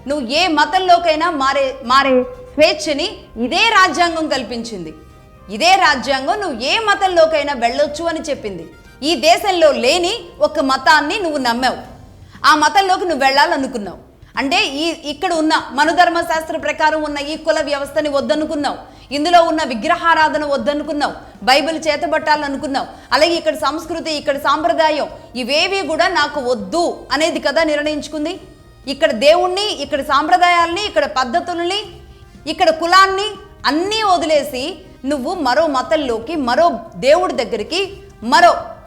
నువ్వు ఏ మతంలోకైనా మారే స్వేచ్ఛని ఇదే రాజ్యాంగం కల్పించింది. ఇదే రాజ్యాంగం నువ్వు ఏ మతంలోకైనా వెళ్ళొచ్చు అని చెప్పింది. ఈ దేశంలో లేని ఒక మతాన్ని నువ్వు నమ్మావు, ఆ మతంలోకి నువ్వు వెళ్ళాలనుకున్నావు. అంటే ఇక్కడ ఉన్న మనుధర్మశాస్త్ర ప్రకారం ఉన్న ఈ కుల వ్యవస్థని వద్దనుకున్నావు, ఇందులో ఉన్న విగ్రహారాధన వద్దనుకున్నావు, బైబిల్ చేతబట్టాలనుకున్నావు. అలాగే ఇక్కడ సంస్కృతి, ఇక్కడ సాంప్రదాయం ఇవేవి కూడా నాకు వద్దు అనేది కదా నిర్ణయించుకుంది. ఇక్కడ దేవుణ్ణి, ఇక్కడ సాంప్రదాయాల్ని, ఇక్కడ పద్ధతుల్ని, ఇక్కడ కులాన్ని అన్నీ వదిలేసి నువ్వు మరో మతంలోకి, మరో దేవుడి దగ్గరికి,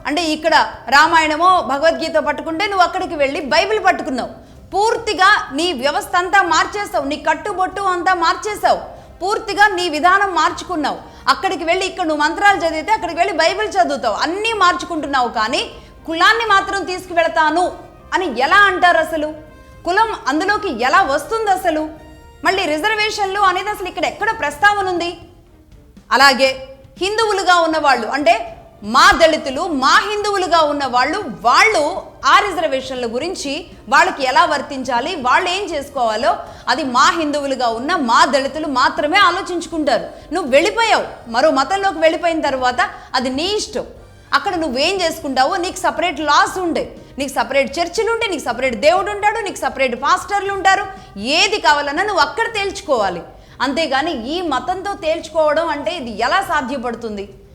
అంటే ఇక్కడ రామాయణమో భగవద్గీత పట్టుకుంటే నువ్వు అక్కడికి వెళ్ళి బైబిల్ పట్టుకున్నావు. పూర్తిగా నీ వ్యవస్థ అంతా మార్చేసావు, నీ కట్టుబొట్టు అంతా మార్చేసావు, పూర్తిగా నీ విధానం మార్చుకున్నావు. అక్కడికి వెళ్ళి ఇక్కడ నువ్వు మంత్రాలు చదివితే అక్కడికి వెళ్ళి బైబిల్ చదువుతావు, అన్నీ మార్చుకుంటున్నావు. కానీ కులాన్ని మాత్రం తీసుకువెళతాను అని ఎలా అంటారు? అసలు కులం అందులోకి ఎలా వస్తుంది? అసలు మళ్ళీ రిజర్వేషన్లు అనేది అసలు ఇక్కడ ఎక్కడ ప్రస్తావన ఉంది? అలాగే హిందువులుగా ఉన్నవాళ్ళు, అంటే మా దళితులు, మా హిందువులుగా ఉన్న వాళ్ళు ఆ రిజర్వేషన్ల గురించి వాళ్ళకి ఎలా వర్తించాలి, వాళ్ళు ఏం చేసుకోవాలో అది మా హిందువులుగా ఉన్న మా దళితులు మాత్రమే ఆలోచించుకుంటారు. నువ్వు వెళ్ళిపోయావు, మరో మతంలోకి వెళ్ళిపోయిన తర్వాత అది నీ ఇష్టం. అక్కడ నువ్వేం చేసుకుంటావో నీకు సపరేట్ లాస్ ఉండే, నీకు సపరేట్ చర్చిలు ఉంటే, నీకు సపరేట్ దేవుడు ఉంటాడు, నీకు సపరేట్ పాస్టర్లు ఉంటారు. ఏది కావాలన్నా నువ్వు అక్కడ తేల్చుకోవాలి. అంతేగాని ఈ మతంతో తేల్చుకోవడం అంటే ఇది ఎలా సాధ్యపడుతుంది?